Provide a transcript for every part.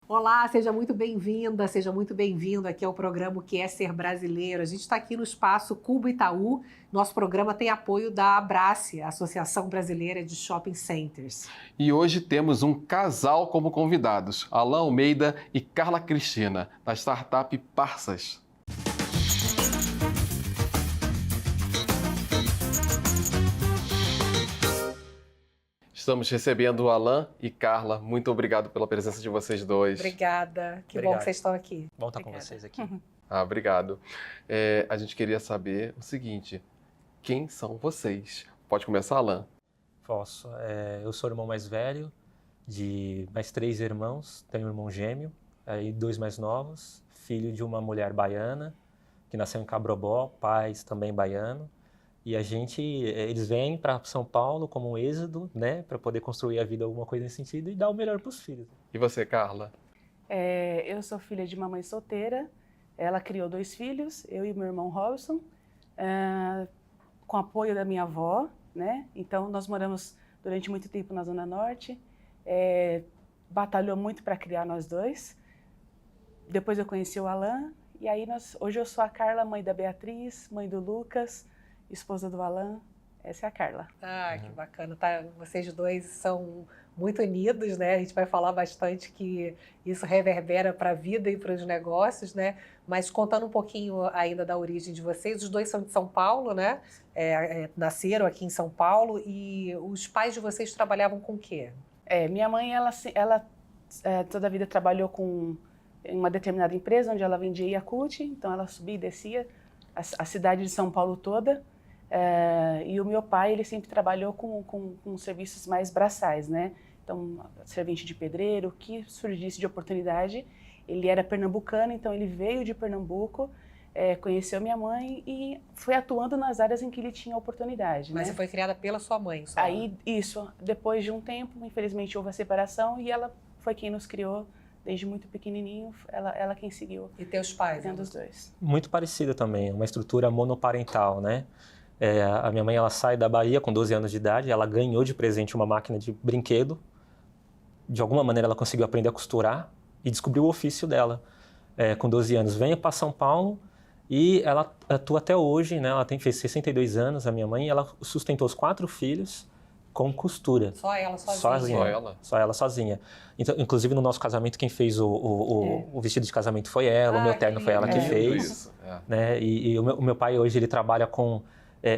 Olá, seja muito bem-vinda, seja muito bem-vindo aqui ao programa O que é Ser Brasileiro. A gente está aqui no espaço Cubo Itaú. Nosso programa tem apoio da Abrace, Associação Brasileira de Shopping Centers. E hoje temos um casal como convidados, Alan Almeida e Carla Cristina, da startup Parsas. Estamos recebendo o Alan e Carla. Muito obrigado pela presença de vocês dois. Obrigada. Que bom que vocês estão aqui. Bom estar com vocês aqui. Obrigado. A gente queria saber o seguinte, quem são vocês? Pode começar, Alan? Posso. Eu sou o irmão mais velho de mais 3 irmãos. Tenho um irmão gêmeo, aí 2 mais novos, filho de uma mulher baiana, que nasceu em Cabrobó, pais também baiano. E eles vêm para São Paulo como um êxodo, né, para poder construir a vida, alguma coisa nesse sentido, e dar o melhor para os filhos. E você, Carla? Eu sou filha de uma mãe solteira. Ela criou 2 filhos, eu e meu irmão Robson, com apoio da minha avó, né? Então, nós moramos durante muito tempo na Zona Norte. Batalhou muito para criar nós 2. Depois eu conheci o Alan, e aí hoje eu sou a Carla, mãe da Beatriz, mãe do Lucas, esposa do Alan. Essa é a Carla. Que bacana. Tá? Vocês dois são muito unidos, né? A gente vai falar bastante que isso reverbera para a vida e para os negócios, né? Mas contando um pouquinho ainda da origem de vocês, os dois são de São Paulo, né? Nasceram aqui em São Paulo, e os pais de vocês trabalhavam com o quê? Minha mãe, ela toda a vida trabalhou em uma determinada empresa onde ela vendia Yakult, então ela subia e descia a cidade de São Paulo toda. E o meu pai, ele sempre trabalhou com serviços mais braçais, né? Então, servente de pedreiro, o que surgisse de oportunidade. Ele era pernambucano, então ele veio de Pernambuco, conheceu minha mãe e foi atuando nas áreas em que ele tinha oportunidade. Mas né? você foi criada pela sua mãe? Depois de um tempo, infelizmente houve a separação e ela foi quem nos criou. Desde muito pequenininho, ela quem seguiu. E teus pais? Tendo os 2. Muito parecida também, uma estrutura monoparental, né? A minha mãe, ela sai da Bahia com 12 anos de idade, ela ganhou de presente uma máquina de brinquedo. De alguma maneira ela conseguiu aprender a costurar e descobriu o ofício dela. Com 12 anos, veio para São Paulo e ela atua até hoje, né? Ela fez 62 anos, a minha mãe, e ela sustentou os 4 filhos com costura. Só ela sozinha? Só ela sozinha. Então, inclusive, no nosso casamento, quem fez o vestido de casamento foi ela, o meu terno foi ela que fez. Isso. Né? E o meu pai hoje, ele trabalha com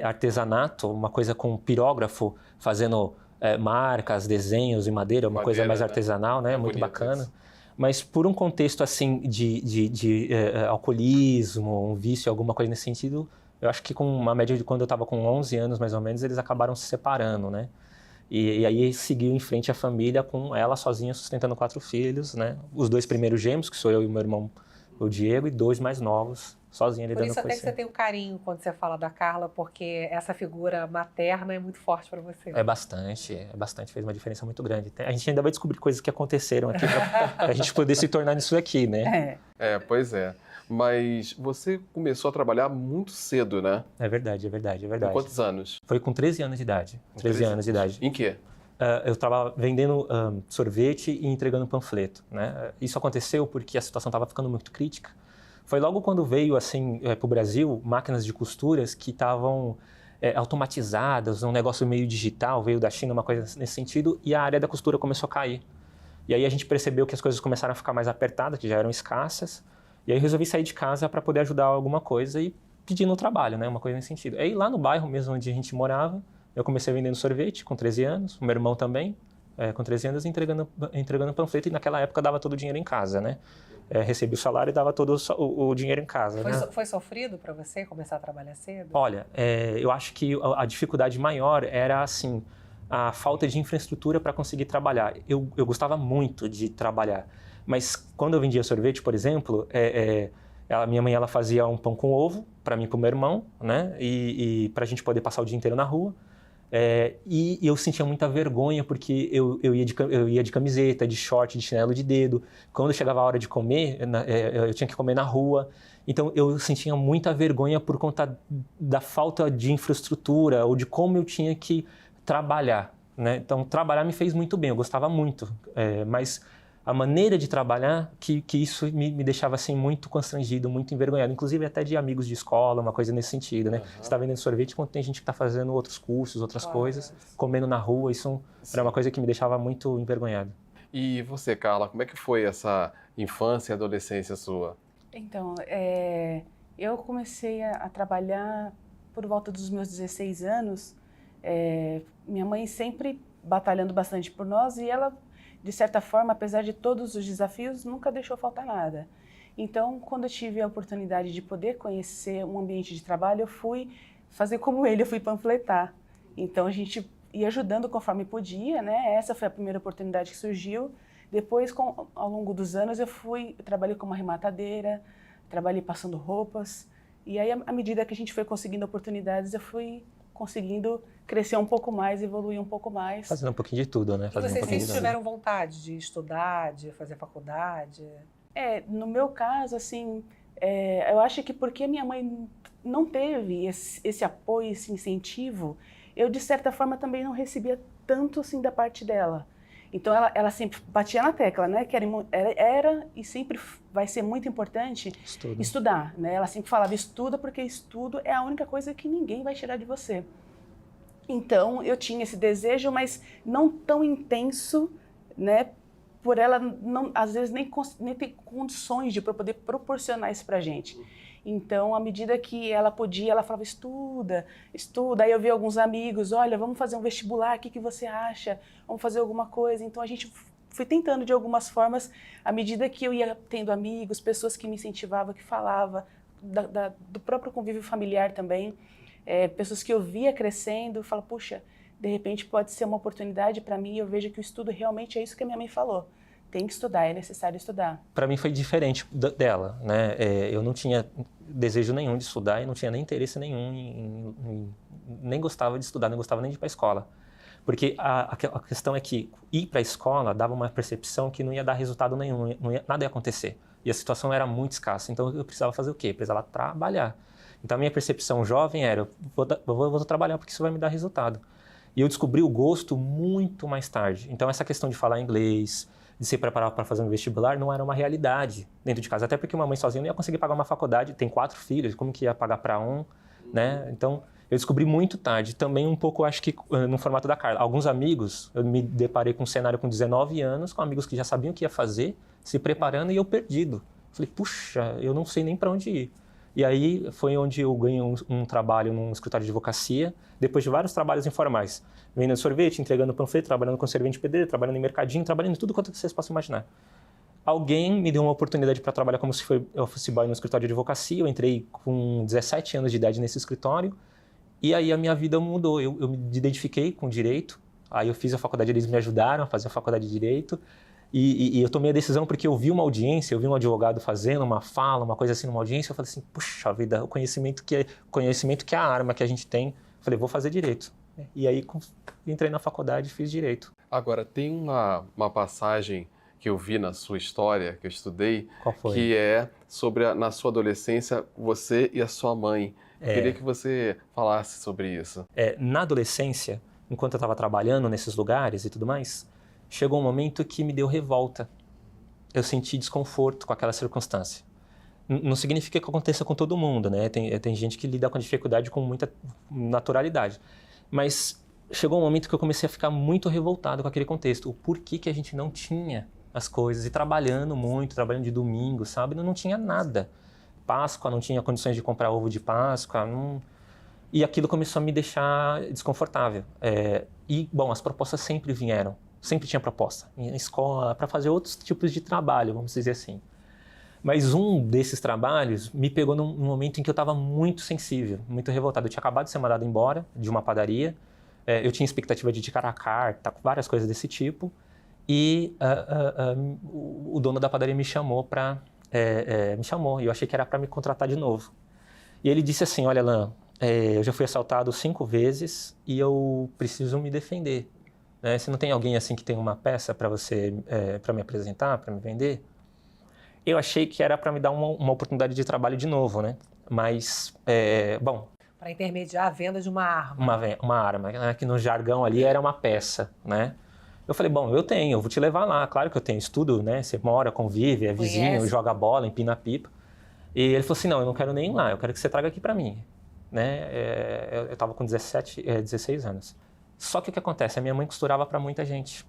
artesanato, uma coisa com pirógrafo, fazendo marcas, desenhos em madeira, uma coisa mais artesanal, né? Muito bacana. Isso. Mas por um contexto assim de alcoolismo, um vício, alguma coisa nesse sentido, eu acho que com uma média de quando eu estava com 11 anos, mais ou menos, eles acabaram se separando, né? E aí seguiu em frente a família com ela sozinha sustentando 4 filhos, né? Os 2 primeiros gêmeos, que sou eu e meu irmão, o Diego, e 2 mais novos, sozinha lidando com isso. Por isso até que você tem um carinho quando você fala da Carla, porque essa figura materna é muito forte para você. É bastante, fez uma diferença muito grande. A gente ainda vai descobrir coisas que aconteceram aqui para a gente poder se tornar nisso aqui, né? Pois é. Mas você começou a trabalhar muito cedo, né? É verdade. Com quantos anos? Foi com 13 anos de idade. 13 anos de idade. Em quê? Eu estava vendendo sorvete e entregando panfleto, né? Isso aconteceu porque a situação estava ficando muito crítica. Foi logo quando veio assim para o Brasil máquinas de costuras que estavam automatizadas, um negócio meio digital, veio da China, uma coisa nesse sentido, e a área da costura começou a cair. E aí a gente percebeu que as coisas começaram a ficar mais apertadas, que já eram escassas. E aí eu resolvi sair de casa para poder ajudar alguma coisa e pedir no trabalho, né? Uma coisa nesse sentido. Aí lá no bairro mesmo onde a gente morava, eu comecei vendendo sorvete com 13 anos, o meu irmão também, com 13 anos, entregando panfleto, e naquela época dava todo o dinheiro em casa, né? Recebi o salário e dava todo o dinheiro em casa. Foi sofrido para você começar a trabalhar cedo? Olha, eu acho que a dificuldade maior era, assim, a falta de infraestrutura para conseguir trabalhar. Eu gostava muito de trabalhar, mas quando eu vendia sorvete, por exemplo, a minha mãe ela fazia um pão com ovo para mim e para o meu irmão, né? E para a gente poder passar o dia inteiro na rua. E eu sentia muita vergonha porque eu ia de camiseta, de short, de chinelo de dedo. Quando chegava a hora de comer, eu tinha que comer na rua. Então eu sentia muita vergonha por conta da falta de infraestrutura ou de como eu tinha que trabalhar, né? Então trabalhar me fez muito bem, eu gostava muito, mas a maneira de trabalhar, que isso me deixava assim muito constrangido, muito envergonhado, inclusive até de amigos de escola, uma coisa nesse sentido, né? Você está vendendo sorvete quando tem gente que está fazendo outros cursos, outras coisas, comendo na rua, isso era uma coisa que me deixava muito envergonhado. E você, Carla, como é que foi essa infância e adolescência sua? Então, eu comecei a trabalhar por volta dos meus 16 anos. Minha mãe sempre batalhando bastante por nós e ela, de certa forma, apesar de todos os desafios, nunca deixou faltar nada. Então, quando eu tive a oportunidade de poder conhecer um ambiente de trabalho, eu fui fazer como ele, eu fui panfletar. Então, a gente ia ajudando conforme podia, né? Essa foi a primeira oportunidade que surgiu. Depois, ao longo dos anos, eu trabalhei como arrematadeira, trabalhei passando roupas. E aí, à medida que a gente foi conseguindo oportunidades, eu fui conseguindo crescer um pouco mais, evoluir um pouco mais. Fazendo um pouquinho de tudo, né? E Fazendo vocês um pouquinho sempre de tudo. tiveram vontade de estudar, de fazer faculdade? No meu caso, assim, eu acho que porque minha mãe não teve esse apoio, esse incentivo, eu, de certa forma, também não recebia tanto, assim, da parte dela. Então, ela sempre batia na tecla, né? Que era e sempre vai ser muito importante estudar, né? Ela sempre falava, estuda, porque estudo é a única coisa que ninguém vai tirar de você. Então, eu tinha esse desejo, mas não tão intenso, né? Por ela, não, às vezes, nem ter condições de poder proporcionar isso pra gente. Então, à medida que ela podia, ela falava, estuda, estuda. Aí eu vi alguns amigos, olha, vamos fazer um vestibular, o que você acha? Vamos fazer alguma coisa. Então, a gente foi tentando, de algumas formas, à medida que eu ia tendo amigos, pessoas que me incentivavam, que falavam, do próprio convívio familiar também, pessoas que eu via crescendo, eu falo, puxa, de repente pode ser uma oportunidade para mim, eu vejo que o estudo realmente é isso que a minha mãe falou. Tem que estudar, é necessário estudar. Para mim foi diferente dela, né? Eu não tinha desejo nenhum de estudar e não tinha nem interesse nenhum nem gostava de estudar, nem gostava nem de ir para a escola. Porque a questão é que ir para a escola dava uma percepção que não ia dar resultado nenhum, nada ia acontecer. E a situação era muito escassa, então eu precisava fazer o quê? Precisava trabalhar. Então a minha percepção jovem era, vou trabalhar porque isso vai me dar resultado. E eu descobri o gosto muito mais tarde. Então essa questão de falar inglês, de se preparar para fazer um vestibular, não era uma realidade dentro de casa. Até porque uma mãe sozinha não ia conseguir pagar uma faculdade, tem 4 filhos, como que ia pagar para um, né? Então, eu descobri muito tarde. Também um pouco, acho que, no formato da Carla. Alguns amigos, eu me deparei com um cenário com 19 anos, com amigos que já sabiam o que ia fazer, se preparando e eu perdido. Falei, puxa, eu não sei nem para onde ir. E aí foi onde eu ganhei um trabalho num escritório de advocacia, depois de vários trabalhos informais. Vendendo sorvete, entregando panfleto, trabalhando com servente pedreiro, trabalhando em mercadinho, trabalhando em tudo quanto vocês possam imaginar. Alguém me deu uma oportunidade para trabalhar como se fosse office boy no escritório de advocacia. Eu entrei com 17 anos de idade nesse escritório e aí a minha vida mudou. Eu me identifiquei com direito, aí eu fiz a faculdade, eles me ajudaram a fazer a faculdade de direito. E eu tomei a decisão porque eu vi uma audiência, eu vi um advogado fazendo uma fala, uma coisa assim numa audiência, eu falei assim, puxa vida, o conhecimento que é a arma que a gente tem, eu falei, vou fazer direito. E aí entrei na faculdade e fiz direito. Agora, tem uma passagem que eu vi na sua história, que eu estudei, Qual foi? Que é sobre, na sua adolescência, você e a sua mãe. Eu queria que você falasse sobre isso. Na adolescência, enquanto eu estava trabalhando nesses lugares e tudo mais, chegou um momento que me deu revolta. Eu senti desconforto com aquela circunstância. Não significa que aconteça com todo mundo, né? Tem gente que lida com a dificuldade com muita naturalidade. Mas chegou um momento que eu comecei a ficar muito revoltado com aquele contexto. O porquê que a gente não tinha as coisas. E trabalhando muito, trabalhando de domingo, sabe? Não tinha nada. Páscoa, não tinha condições de comprar ovo de Páscoa. E aquilo começou a me deixar desconfortável. Bom, as propostas sempre vieram. Sempre tinha proposta em escola para fazer outros tipos de trabalho, vamos dizer assim. Mas um desses trabalhos me pegou num momento em que eu estava muito sensível, muito revoltado. Eu tinha acabado de ser mandado embora de uma padaria, eu tinha expectativa de tirar a carta, várias coisas desse tipo, e o dono da padaria me chamou e eu achei que era para me contratar de novo. E ele disse assim, olha, Alan, eu já fui assaltado 5 vezes e eu preciso me defender. Você não tem alguém assim que tem uma peça para você, para me apresentar, para me vender? Eu achei que era para me dar uma oportunidade de trabalho de novo, né? Mas, bom... Para intermediar a venda de uma arma. Uma arma, né? Que no jargão ali era uma peça, né? Eu falei, bom, eu vou te levar lá. Claro que eu tenho estudo, né? Você mora, convive, é vizinho, joga bola, empina pipa. E ele falou assim, não, eu não quero nem ir lá, eu quero que você traga aqui para mim. Né? Eu estava com 16 anos. Só que o que acontece? A minha mãe costurava para muita gente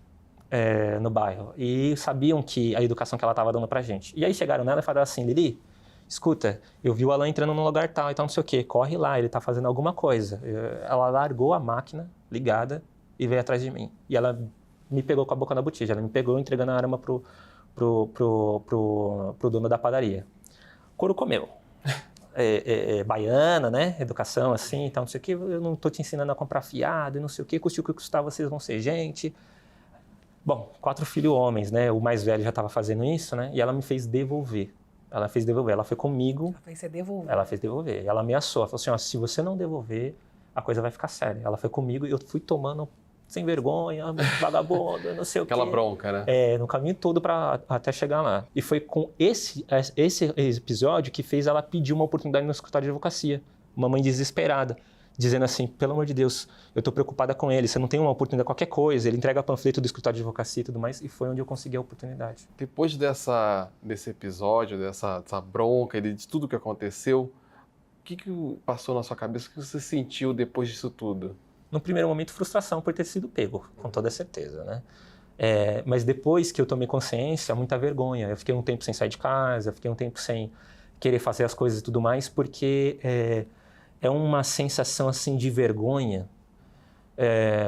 no bairro. E sabiam que a educação que ela estava dando pra gente. E aí chegaram nela e falaram assim, Lili, escuta, eu vi o Alan entrando num lugar tal, então não sei o quê, corre lá, ele tá fazendo alguma coisa. Ela largou a máquina ligada e veio atrás de mim. E ela me pegou com a boca na botija, ela me pegou entregando a arma pro dono da padaria. Couro comeu. Baiana, né? Educação assim, então não sei o quê, eu não tô te ensinando a comprar fiado, não sei o quê, custe o que custar, vocês vão ser gente. Bom, 4 filhos homens, né? O mais velho já estava fazendo isso, né? E ela me fez devolver. Ela foi comigo. Ela fez devolver. Ela fez devolver. Ela ameaçou, ela falou assim, ó, se você não devolver, a coisa vai ficar séria. Ela foi comigo e eu fui tomando sem vergonha, vagabundo, não sei o quê. Aquela bronca, né? No caminho todo para até chegar lá. E foi com esse episódio que fez ela pedir uma oportunidade no escritório de advocacia. Uma mãe desesperada, dizendo assim, pelo amor de Deus, eu estou preocupada com ele, você não tem uma oportunidade, qualquer coisa, ele entrega panfleto do escritório de advocacia e tudo mais, e foi onde eu consegui a oportunidade. Depois desse episódio, dessa bronca e de tudo que aconteceu, o que passou na sua cabeça, o que você sentiu depois disso tudo? No primeiro momento, frustração por ter sido pego, com toda certeza, né? Mas depois que eu tomei consciência, muita vergonha. Eu fiquei um tempo sem sair de casa, fiquei um tempo sem querer fazer as coisas e tudo mais, porque é uma sensação assim de vergonha,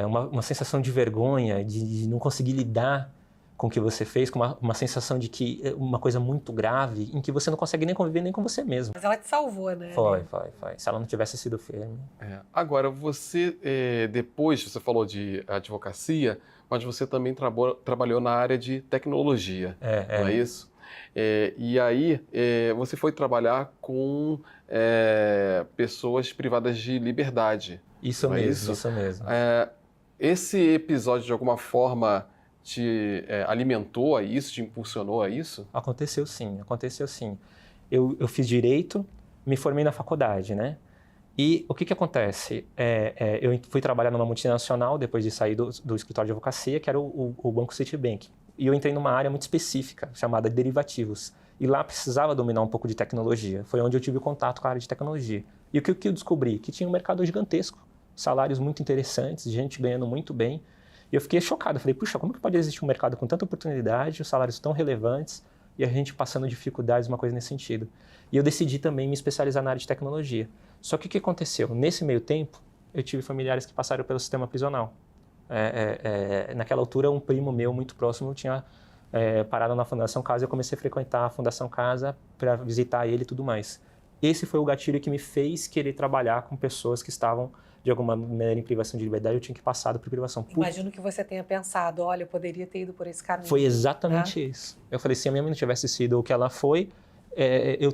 uma sensação de vergonha, de não conseguir lidar com o que você fez, com uma sensação de que é uma coisa muito grave, em que você não consegue nem conviver nem com você mesmo. Mas ela te salvou, né? Foi. Se ela não tivesse sido firme. Agora, você, depois, você falou de advocacia, mas você também trabalhou na área de tecnologia, não é isso? E aí, você foi trabalhar com pessoas privadas de liberdade. Isso mesmo, isso mesmo. Esse episódio, de alguma forma, te alimentou a isso, te impulsionou a isso? Aconteceu sim. Eu fiz Direito, me formei na faculdade, né? E o que acontece? Eu fui trabalhar numa multinacional depois de sair do escritório de advocacia, que era o Banco Citibank. E eu entrei numa área muito específica, chamada derivativos. E lá precisava dominar um pouco de tecnologia. Foi onde eu tive contato com a área de tecnologia. E o que eu descobri? Que tinha um mercado gigantesco, salários muito interessantes, gente ganhando muito bem. E eu fiquei chocado. Falei, puxa, como que pode existir um mercado com tanta oportunidade, os salários tão relevantes e a gente passando dificuldades, uma coisa nesse sentido. E eu decidi também me especializar na área de tecnologia. Só que o que aconteceu? Nesse meio tempo, eu tive familiares que passaram pelo sistema prisional. Naquela altura, um primo meu muito próximo tinha parado na Fundação Casa e eu comecei a frequentar a Fundação Casa para visitar ele e tudo mais. Esse foi o gatilho que me fez querer trabalhar com pessoas que estavam de alguma maneira em privação de liberdade, eu tinha que passar por privação. Imagino que você tenha pensado, olha, eu poderia ter ido por esse caminho. Foi exatamente isso. Eu falei, se a minha mãe não tivesse sido o que ela foi, eu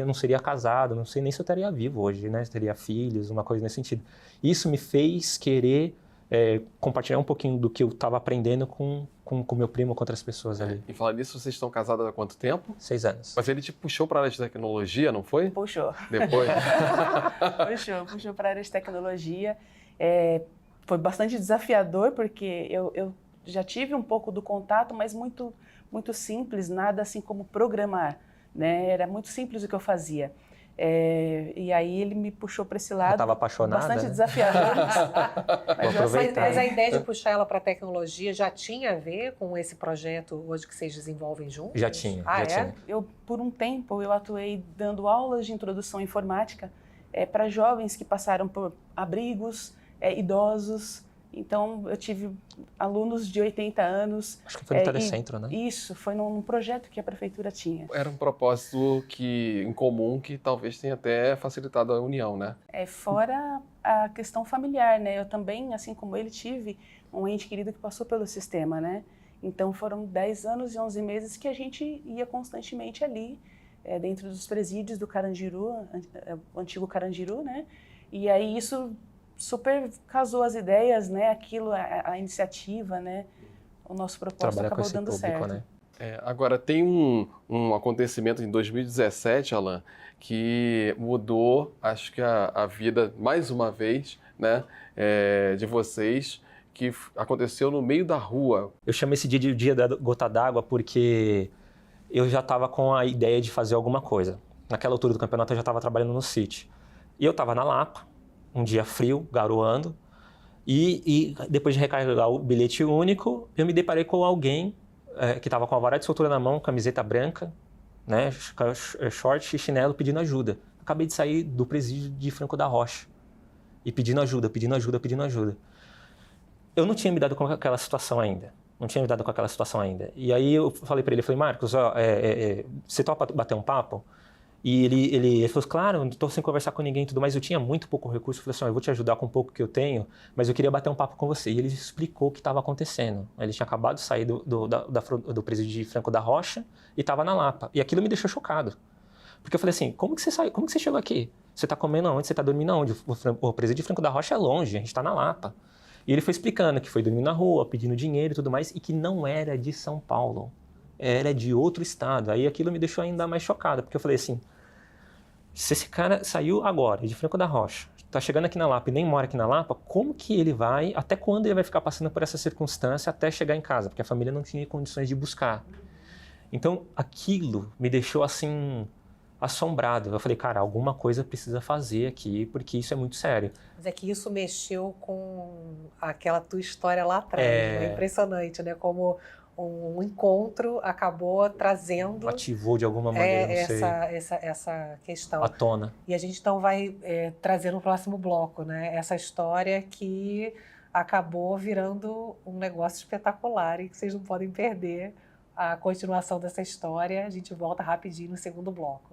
não seria casado, não sei nem se eu estaria vivo hoje, né? Eu teria filhos, uma coisa nesse sentido. Isso me fez querer compartilhar um pouquinho do que eu estava aprendendo com meu primo, com outras pessoas ali. E falar nisso, vocês estão casados há quanto tempo? 6 anos. Mas ele te puxou para a área de tecnologia, não foi? Puxou. Depois? Puxou para a área de tecnologia. Foi bastante desafiador, porque eu já tive um pouco do contato, mas muito, muito simples, nada assim como programar, né? Era muito simples o que eu fazia. E aí ele me puxou para esse lado. Eu estava apaixonada. Bastante desafiador. Mas a ideia de puxar ela para a tecnologia já tinha a ver com esse projeto hoje que vocês desenvolvem juntos? Já tinha. Tinha. Por um tempo, eu atuei dando aulas de introdução à informática para jovens que passaram por abrigos, idosos. Então, eu tive alunos de 80 anos. Acho que foi no Telecentro, né? Isso, foi num projeto que a prefeitura tinha. Era um propósito em comum que talvez tenha até facilitado a união, né? Fora a questão familiar, né? Eu também, assim como ele, tive um ente querido que passou pelo sistema, né? Então, foram 10 anos e 11 meses que a gente ia constantemente ali, dentro dos presídios do Carandiru, o antigo Carandiru, né? E aí isso super casou as ideias, né? Aquilo, a iniciativa, né? O nosso propósito acabou dando certo. Né? Agora, tem um acontecimento em 2017, Alan, que mudou, acho que a vida, mais uma vez, né? De vocês, que aconteceu no meio da rua. Eu chamo esse dia de dia da gota d'água porque eu já estava com a ideia de fazer alguma coisa. Naquela altura do campeonato eu já estava trabalhando no City. E eu estava na Lapa, um dia frio, garoando, e depois de recarregar o bilhete único, eu me deparei com alguém que estava com a vara de soltura na mão, camiseta branca, né, short e chinelo, pedindo ajuda. Acabei de sair do presídio de Franco da Rocha e pedindo ajuda. Eu não tinha me dado com aquela situação ainda. E aí eu falei para ele, Marcos, você topa bater um papo? E ele falou, claro, não estou sem conversar com ninguém e tudo mais. Eu tinha muito pouco recurso. Eu falei assim, eu vou te ajudar com um pouco que eu tenho, mas eu queria bater um papo com você. E ele explicou o que estava acontecendo. Ele tinha acabado de sair do presídio de Franco da Rocha e estava na Lapa. E aquilo me deixou chocado. Porque eu falei assim, como que você chegou aqui? Você está comendo aonde? Você está dormindo aonde? O presídio de Franco da Rocha é longe, a gente está na Lapa. E ele foi explicando que foi dormir na rua, pedindo dinheiro e tudo mais, e que não era de São Paulo, era de outro estado. Aí aquilo me deixou ainda mais chocado, porque eu falei assim, se esse cara saiu agora, de Franco da Rocha, está chegando aqui na Lapa e nem mora aqui na Lapa, como que ele vai, até quando ele vai ficar passando por essa circunstância até chegar em casa? Porque a família não tinha condições de buscar. Então aquilo me deixou assim assombrado. Eu falei, cara, alguma coisa precisa fazer aqui, porque isso é muito sério. Mas é que isso mexeu com aquela tua história lá atrás. É impressionante, né? Como um encontro acabou trazendo... Ativou de alguma maneira, essa questão. À tona. E a gente então vai trazer no próximo bloco, né? Essa história que acabou virando um negócio espetacular e que vocês não podem perder a continuação dessa história. A gente volta rapidinho no segundo bloco.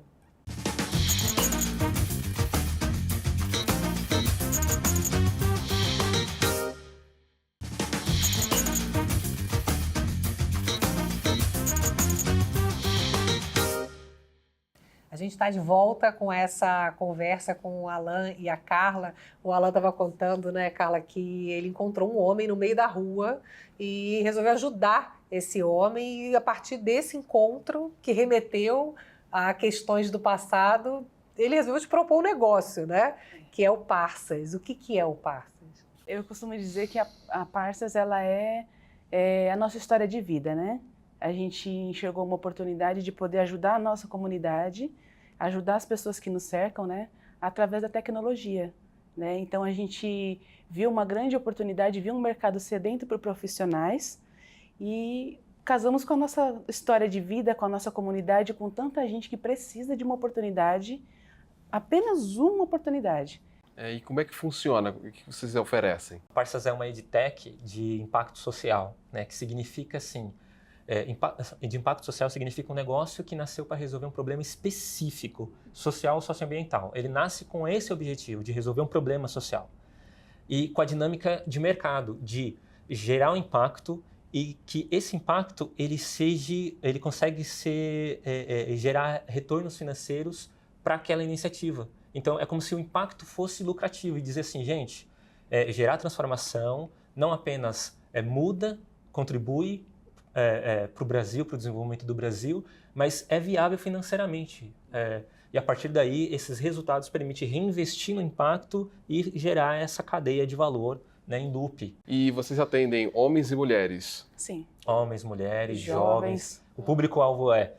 A gente está de volta com essa conversa com o Alan e a Carla. O Alan estava contando, né, Carla, que ele encontrou um homem no meio da rua e resolveu ajudar esse homem. E a partir desse encontro, que remeteu a questões do passado, ele resolveu te propor um negócio, né? Que é o Parças. O que é o Parças? Eu costumo dizer que a Parças ela é a nossa história de vida, né? A gente enxergou uma oportunidade de poder ajudar a nossa comunidade, ajudar as pessoas que nos cercam, né? Através da tecnologia, né? Então a gente viu uma grande oportunidade, viu um mercado sedento por profissionais e casamos com a nossa história de vida, com a nossa comunidade, com tanta gente que precisa de uma oportunidade, apenas uma oportunidade. E como é que funciona? O que vocês oferecem? A Parças é uma edtech de impacto social, né? Que significa assim, de impacto social significa um negócio que nasceu para resolver um problema específico, social ou socioambiental. Ele nasce com esse objetivo, de resolver um problema social. E com a dinâmica de mercado, de gerar um impacto e que esse impacto ele consegue gerar retornos financeiros para aquela iniciativa. Então é como se o impacto fosse lucrativo e dizer assim, gente, gerar transformação não apenas muda, contribui para o Brasil, para o desenvolvimento do Brasil, mas é viável financeiramente. E a partir daí, esses resultados permitem reinvestir no impacto e gerar essa cadeia de valor, né, em loop. E vocês atendem homens e mulheres? Sim. Homens, mulheres, jovens. O público-alvo é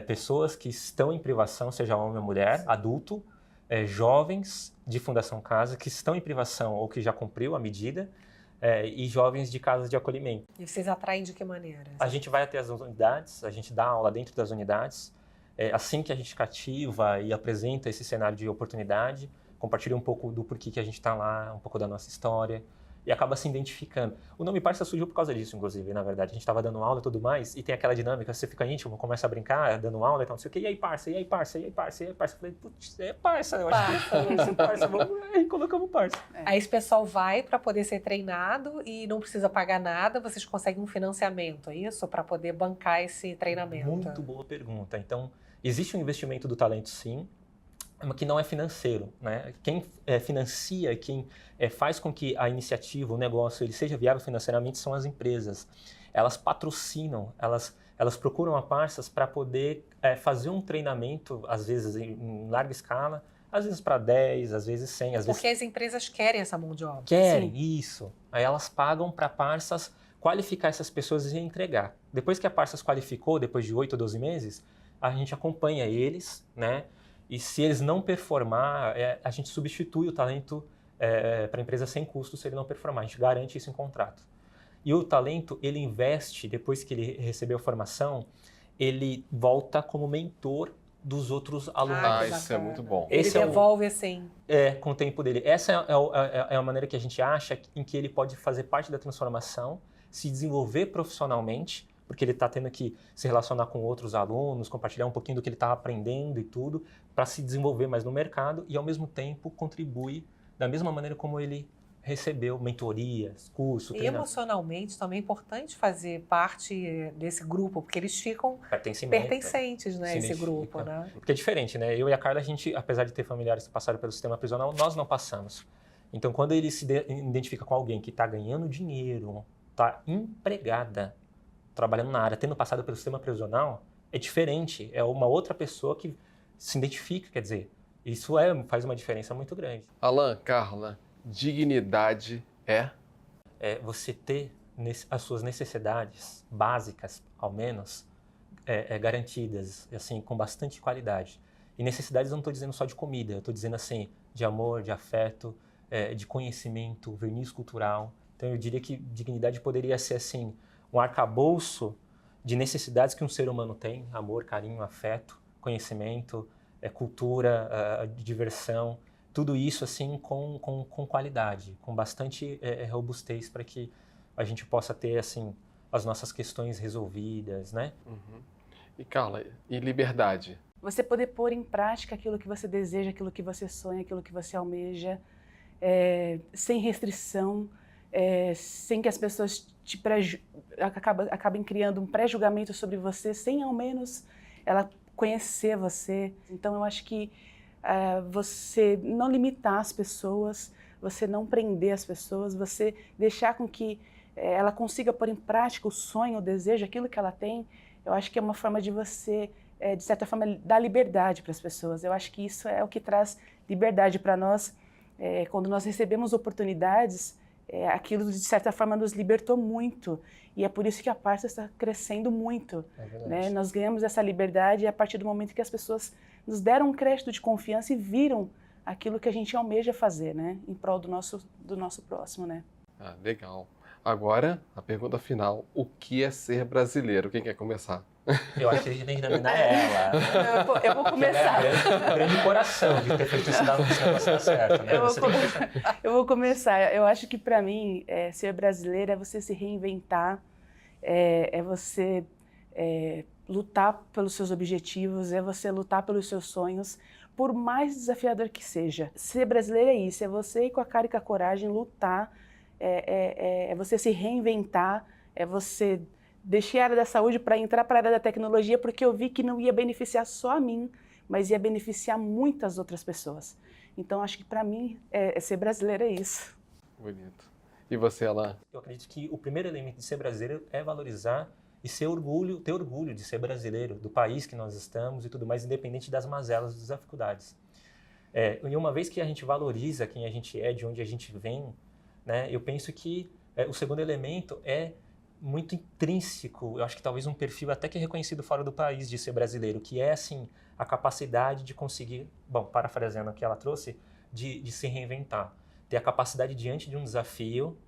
pessoas que estão em privação, seja homem ou mulher, adulto, jovens de Fundação Casa que estão em privação ou que já cumpriu a medida, e jovens de casas de acolhimento. E vocês atraem de que maneira? A gente vai até as unidades, a gente dá aula dentro das unidades. Assim que a gente cativa e apresenta esse cenário de oportunidade, compartilha um pouco do porquê que a gente está lá, um pouco da nossa história, e acaba se identificando. O nome Parça surgiu por causa disso, inclusive, na verdade. A gente estava dando aula e tudo mais, e tem aquela dinâmica, você fica íntimo, começa a brincar, dando aula e tal, não sei o quê, e aí, parça, e aí, parça, e aí, parça, e aí, parça. Eu falei, putz, parça, eu acho que é esse parça, vamos aí, colocamos parça. Aí esse pessoal vai para poder ser treinado e não precisa pagar nada, vocês conseguem um financiamento, é isso? Para poder bancar esse treinamento? Muito boa pergunta. Então, existe um investimento do talento, sim, que não é financeiro, né? Quem financia, quem faz com que a iniciativa, o negócio, ele seja viável financeiramente são as empresas. Elas patrocinam, elas procuram a Parças para poder fazer um treinamento, às vezes em larga escala, às vezes para 10, às vezes 100, às vezes... Porque as empresas querem essa mão de obra. Querem, isso. Aí elas pagam para Parsas qualificar essas pessoas e entregar. Depois que a Parsas qualificou, depois de 8 ou 12 meses, a gente acompanha eles, né? E se eles não performar, a gente substitui o talento para a empresa sem custo se ele não performar. A gente garante isso em contrato. E o talento, ele investe, depois que ele recebeu a formação, ele volta como mentor dos outros alunos. Isso é muito bom. Ele devolve assim. Com o tempo dele. Essa é a maneira que a gente acha em que ele pode fazer parte da transformação, se desenvolver profissionalmente, porque ele está tendo que se relacionar com outros alunos, compartilhar um pouquinho do que ele está aprendendo e tudo, para se desenvolver mais no mercado e, ao mesmo tempo, contribui da mesma maneira como ele recebeu mentorias, curso, treinamento. E emocionalmente também é importante fazer parte desse grupo, porque eles ficam pertencentes, né, esse grupo, né? Porque é diferente, né? Eu e a Carla, a gente, apesar de ter familiares que passaram pelo sistema prisional, nós não passamos. Então, quando ele se identifica com alguém que está ganhando dinheiro, está empregada, trabalhando na área, tendo passado pelo sistema prisional, é diferente. É uma outra pessoa que se identifica, quer dizer, isso faz uma diferença muito grande. Alan, Carla, dignidade é você ter as suas necessidades básicas, ao menos, garantidas, assim, com bastante qualidade. E necessidades eu não estou dizendo só de comida, eu estou dizendo assim, de amor, de afeto, de conhecimento, verniz cultural. Então eu diria que dignidade poderia ser assim, um arcabouço de necessidades que um ser humano tem: amor, carinho, afeto, conhecimento, cultura, diversão. Tudo isso assim com qualidade, com bastante robustez para que a gente possa ter assim as nossas questões resolvidas, né? Uhum. E Carla, e liberdade? Você poder pôr em prática aquilo que você deseja, aquilo que você sonha, aquilo que você almeja, sem restrição, sem que as pessoas acabem criando um pré-julgamento sobre você, sem ao menos ela conhecer você. Então eu acho que você não limitar as pessoas, você não prender as pessoas, você deixar com que ela consiga pôr em prática o sonho, o desejo, aquilo que ela tem, eu acho que é uma forma de você, de certa forma, dar liberdade para as pessoas. Eu acho que isso é o que traz liberdade para nós. Quando nós recebemos oportunidades, aquilo, de certa forma, nos libertou muito. E é por isso que a Parsas está crescendo muito. Né? Nós ganhamos essa liberdade a partir do momento que as pessoas nos deram um crédito de confiança e viram aquilo que a gente almeja fazer, né? Em prol do nosso próximo, né? Legal. Agora, a pergunta final: o que é ser brasileiro? Quem quer começar? Eu acho que a gente tem que nominar ela. Eu vou começar. É grande coração de ter feito isso dar certo. Né? Eu vou começar. Eu acho que, para mim, ser brasileiro é você se reinventar, é você lutar pelos seus objetivos, é você lutar pelos seus sonhos, por mais desafiador que seja. Ser brasileiro é isso, é você ir com a cara e com a coragem, lutar, é você se reinventar, é você deixar a área da saúde para entrar para a área da tecnologia, porque eu vi que não ia beneficiar só a mim, mas ia beneficiar muitas outras pessoas. Então, acho que para mim, ser brasileiro é isso. Bonito. E você, Alan? Eu acredito que o primeiro elemento de ser brasileiro é valorizar e ter orgulho de ser brasileiro, do país que nós estamos e tudo mais, independente das mazelas, das dificuldades. E uma vez que a gente valoriza quem a gente é, de onde a gente vem, né, eu penso que o segundo elemento é muito intrínseco, eu acho que talvez um perfil até que é reconhecido fora do país de ser brasileiro, que é assim, a capacidade de conseguir, parafraseando o que ela trouxe, de se reinventar, ter a capacidade diante de um desafio,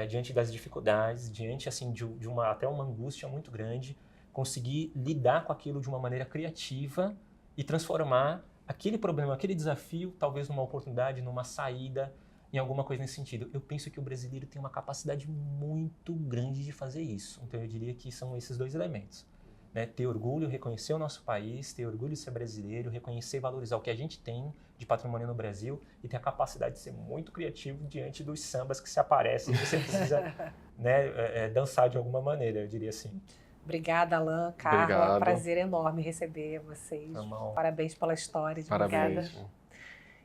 diante das dificuldades, diante assim de até uma angústia muito grande, conseguir lidar com aquilo de uma maneira criativa e transformar aquele problema, aquele desafio, talvez numa oportunidade, numa saída, em alguma coisa nesse sentido. Eu penso que o brasileiro tem uma capacidade muito grande de fazer isso. Então eu diria que são esses dois elementos. Né? Ter orgulho, reconhecer o nosso país, ter orgulho de ser brasileiro, reconhecer e valorizar o que a gente tem de patrimônio no Brasil e ter a capacidade de ser muito criativo diante dos sambas que se aparecem e você precisa dançar de alguma maneira, eu diria assim. Obrigada, Alan, Carla. Obrigado. Prazer enorme receber vocês. Parabéns pela história. Parabéns.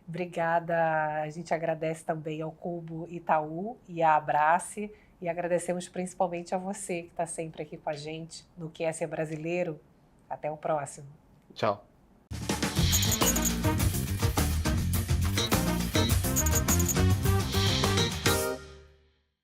Obrigada. A gente agradece também ao Cubo Itaú e à Abrace e agradecemos principalmente a você que está sempre aqui com a gente no Que é Ser Brasileiro. Até o próximo. Tchau.